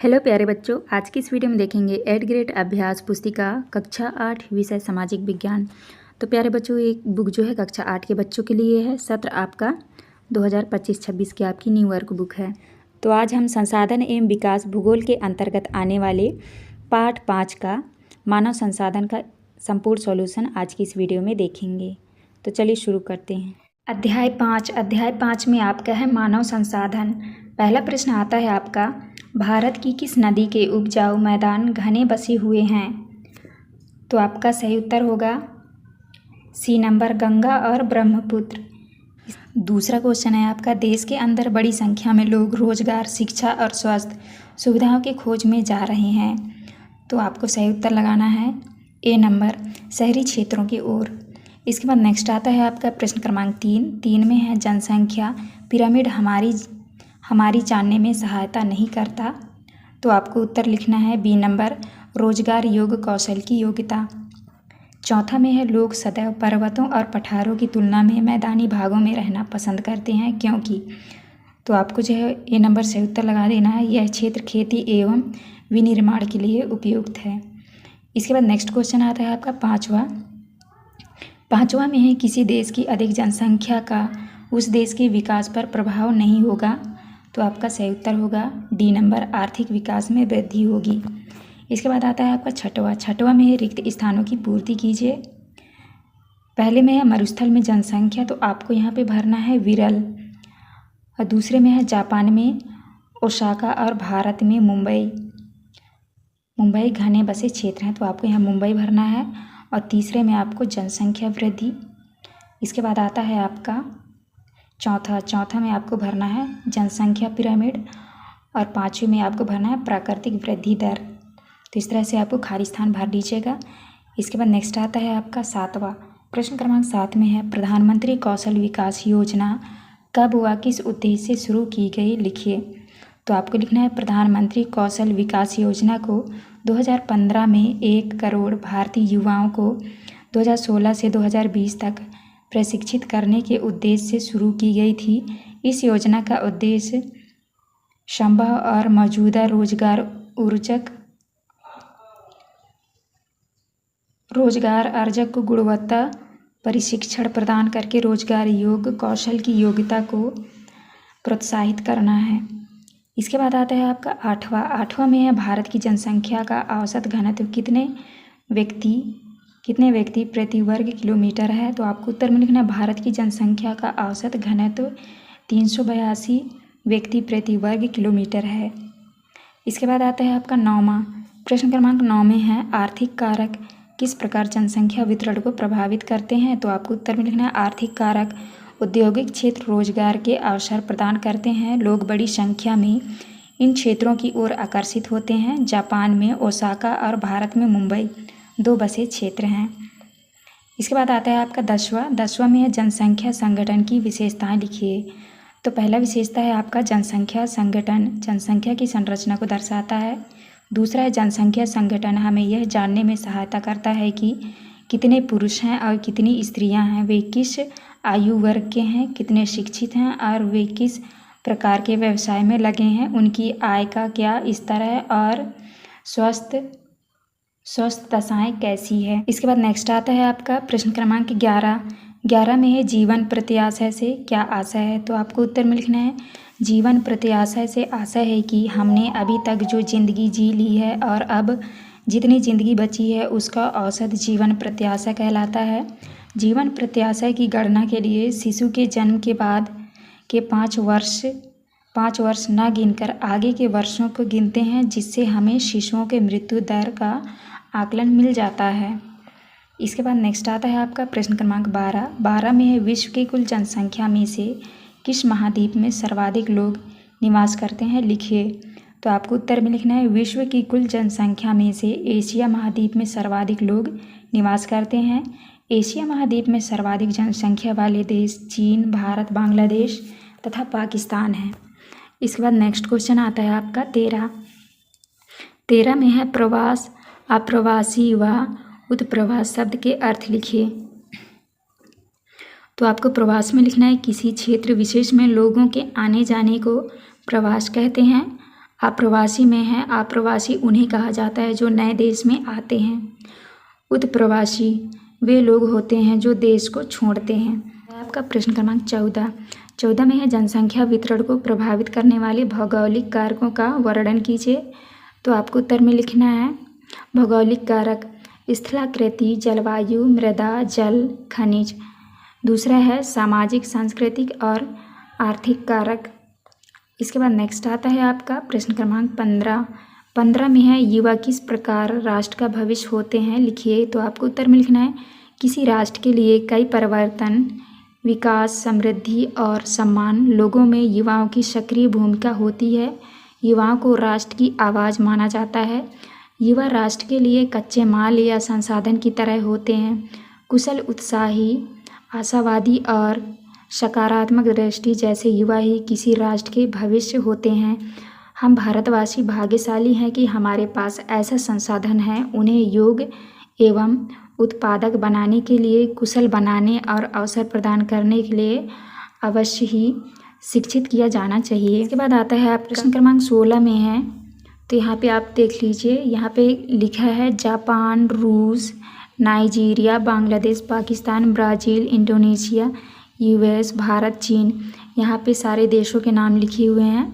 Hello प्यारे बच्चों, आज की इस वीडियो में देखेंगे 8th ग्रेड अभ्यास पुस्तिका कक्षा 8 विषय सामाजिक विज्ञान। तो प्यारे बच्चों, एक बुक जो है कक्षा 8 के बच्चों के लिए है। सत्र आपका 2025-26 की आपकी न्यू वर्क बुक है। तो आज हम संसाधन एवं विकास भूगोल के अंतर्गत आने वाले पाठ 5 का मानव संसाधन का संपूर्ण सॉल्यूशन आज की इस वीडियो में देखेंगे। तो चलिए शुरू करते हैं। अध्याय 5 में आपका है मानव संसाधन। पहला प्रश्न आता है आपका, भारत की किस नदी के उपजाऊ मैदान घने बसे हुए हैं? तो आपका सही उत्तर होगा सी नंबर, गंगा और ब्रह्मपुत्र। दूसरा क्वेश्चन है आपका, देश के अंदर बड़ी संख्या में लोग रोजगार, शिक्षा और स्वास्थ्य सुविधाओं की खोज में जा रहे हैं। तो आपको सही उत्तर लगाना है ए नंबर, शहरी क्षेत्रों की ओर। इसके बाद नेक्स्ट आता है आपका प्रश्न क्रमांक 3 में है, जनसंख्या पिरामिड हमारी जानने में सहायता नहीं करता। तो आपको उत्तर लिखना है बी नंबर, रोजगार योग कौशल की योग्यता। चौथा में है, लोग सदैव पर्वतों और पठारों की तुलना में मैदानी भागों में रहना पसंद करते हैं क्योंकि। तो आपको जो है ए नंबर से उत्तर लगा देना है, यह क्षेत्र खेती एवं विनिर्माण के लिए उपयुक्त है। इसके बाद नेक्स्ट क्वेश्चन आता है आपका पांचवा में है, किसी देश की अधिक जनसंख्या का उस देश के विकास पर प्रभाव नहीं होगा। तो आपका सही उत्तर होगा डी नंबर, आर्थिक विकास में वृद्धि होगी। इसके बाद आता है आपका छठवा में है, रिक्त स्थानों की पूर्ति कीजिए। पहले में है मरुस्थल में जनसंख्या, तो आपको यहाँ पे भरना है विरल। और दूसरे में है जापान में ओसाका और भारत में मुंबई घने बसे क्षेत्र हैं, तो आपको यहाँ मुंबई भरना है। और तीसरे में आपको जनसंख्या वृद्धि। इसके बाद आता है आपका चौथा में आपको भरना है जनसंख्या पिरामिड। और पाँचवें में आपको भरना है प्राकृतिक वृद्धि दर। तो इस तरह से आपको खाली स्थान भर लीजिएगा। इसके बाद नेक्स्ट आता है आपका प्रश्न क्रमांक 7 में है, प्रधानमंत्री कौशल विकास योजना कब व किस उद्देश्य से शुरू की गई, लिखिए। तो आपको लिखना है, प्रधानमंत्री कौशल विकास योजना को 2015 में 1 करोड़ भारतीय युवाओं को 2016 से 2020 तक प्रशिक्षित करने के उद्देश्य से शुरू की गई थी। इस योजना का उद्देश्य संभव और मौजूदा रोजगार अर्जक को गुणवत्ता प्रशिक्षण प्रदान करके रोजगार योग्य कौशल की योग्यता को प्रोत्साहित करना है। इसके बाद आता है आपका आठवां में है, भारत की जनसंख्या का औसत घनत्व कितने व्यक्ति प्रति वर्ग किलोमीटर है। तो आपको उत्तर में लिखना है, भारत की जनसंख्या का औसत घनत्व 382 व्यक्ति प्रति वर्ग किलोमीटर है। इसके बाद आता है आपका प्रश्न क्रमांक 9 में है, आर्थिक कारक किस प्रकार जनसंख्या वितरण को प्रभावित करते हैं। तो आपको उत्तर में लिखना है, आर्थिक कारक औद्योगिक क्षेत्र रोजगार के अवसर प्रदान करते हैं। लोग बड़ी संख्या में इन क्षेत्रों की ओर आकर्षित होते हैं। जापान में ओसाका और भारत में मुंबई 2 बसे क्षेत्र हैं। इसके बाद आता है आपका 10वां में है, जनसंख्या संगठन की विशेषताएं लिखिए। तो पहला विशेषता है आपका जनसंख्या संगठन जनसंख्या की संरचना को दर्शाता है। दूसरा है, जनसंख्या संगठन हमें यह जानने में सहायता करता है कि कितने पुरुष हैं और कितनी स्त्रियां हैं, वे किस आयु वर्ग के हैं, कितने शिक्षित हैं और वे किस प्रकार के व्यवसाय में लगे हैं, उनकी आय का क्या स्तर है और स्वस्थ दशाएं कैसी है। इसके बाद नेक्स्ट आता है आपका प्रश्न क्रमांक 11 में है, जीवन प्रत्याशय से क्या आशय है। तो आपको उत्तर में लिखना है, जीवन प्रत्याशय से आशय है कि हमने अभी तक जो जिंदगी जी ली है और अब जितनी जिंदगी बची है उसका औसत जीवन प्रत्याशा कहलाता है। जीवन प्रत्याशा की गणना के लिए शिशु के जन्म के बाद के 5 वर्ष न गिनकर आगे के वर्षों को गिनते हैं, जिससे हमें शिशुओं के मृत्यु दर का आकलन मिल जाता है। इसके बाद नेक्स्ट आता है आपका प्रश्न क्रमांक 12 में है, विश्व की कुल जनसंख्या में से किस महाद्वीप में सर्वाधिक लोग निवास करते हैं, लिखिए। तो आपको उत्तर में लिखना है, विश्व की कुल जनसंख्या में से एशिया महाद्वीप में सर्वाधिक लोग निवास करते हैं। एशिया महाद्वीप में सर्वाधिक जनसंख्या वाले देश चीन, भारत, बांग्लादेश तथा पाकिस्तान हैं। इसके बाद नेक्स्ट क्वेश्चन आता है आपका 13 में है, प्रवास, अप्रवासी व उत्प्रवास शब्द के अर्थ लिखिए। तो आपको प्रवास में लिखना है, किसी क्षेत्र विशेष में लोगों के आने जाने को प्रवास कहते हैं। अप्रवासी में है, अप्रवासी उन्हें कहा जाता है जो नए देश में आते हैं। उत्प्रवासी वे लोग होते हैं जो देश को छोड़ते हैं। आपका प्रश्न क्रमांक 14 में है जनसंख्या वितरण को प्रभावित करने वाले भौगोलिक कारकों का वर्णन कीजिए। तो आपको उत्तर में लिखना है भौगोलिक कारक स्थलाकृति, जलवायु, मृदा, जल, खनिज। दूसरा है सामाजिक, सांस्कृतिक और आर्थिक कारक। इसके बाद नेक्स्ट आता है आपका प्रश्न क्रमांक 15 में है युवा किस प्रकार राष्ट्र का भविष्य होते हैं, लिखिए। तो आपको उत्तर में लिखना है किसी राष्ट्र के लिए कई परिवर्तन, विकास, समृद्धि और सम्मान लोगों में युवाओं की सक्रिय भूमिका होती है। युवाओं को राष्ट्र की आवाज़ माना जाता है। युवा राष्ट्र के लिए कच्चे माल या संसाधन की तरह होते हैं। कुशल, उत्साही, आशावादी और सकारात्मक दृष्टि जैसे युवा ही किसी राष्ट्र के भविष्य होते हैं। हम भारतवासी भाग्यशाली हैं कि हमारे पास ऐसा संसाधन है। उन्हें योग्य एवं उत्पादक बनाने के लिए, कुशल बनाने और अवसर प्रदान करने के लिए अवश्य ही शिक्षित किया जाना चाहिए। इसके बाद आता है आप प्रश्न क्रमांक 16 में है। तो यहाँ पे आप देख लीजिए, यहाँ पे लिखा है जापान, रूस, Nigeria, Bangladesh, Pakistan, Brazil, Indonesia, US, Bharat, चीन। यहाँ पे सारे देशों के नाम लिखे हुए हैं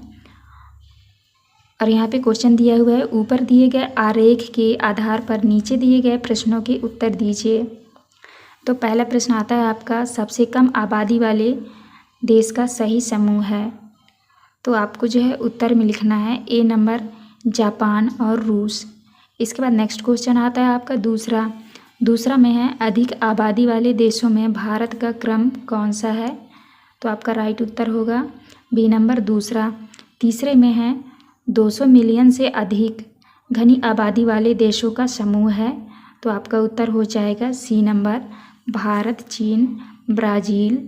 और यहाँ पे क्वेश्चन दिया हुआ है। ऊपर दिए गए आरेख के आधार पर नीचे दिए गए प्रश्नों के उत्तर दीजिए। तो पहला प्रश्न आता है आपका सबसे कम आबादी वाले देश का सही समूह है। तो आपको जो है उत्तर में लिखना है ए नंबर जापान और रूस। इसके बाद नेक्स्ट क्वेश्चन आता है आपका दूसरा में है अधिक आबादी वाले देशों में भारत का क्रम कौन सा है। तो आपका राइट उत्तर होगा बी नंबर दूसरा। तीसरे में है 200 मिलियन से अधिक घनी आबादी वाले देशों का समूह है। तो आपका उत्तर हो जाएगा सी नंबर भारत, चीन, ब्राज़ील,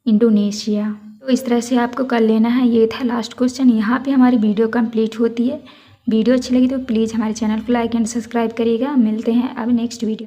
इंडोनेशिया। तो इस तरह से आपको कर लेना है। ये था लास्ट क्वेश्चन। यहाँ पे हमारी वीडियो कंप्लीट होती है। वीडियो अच्छी लगी तो प्लीज़ हमारे चैनल को लाइक एंड सब्सक्राइब करिएगा। मिलते हैं अब नेक्स्ट वीडियो।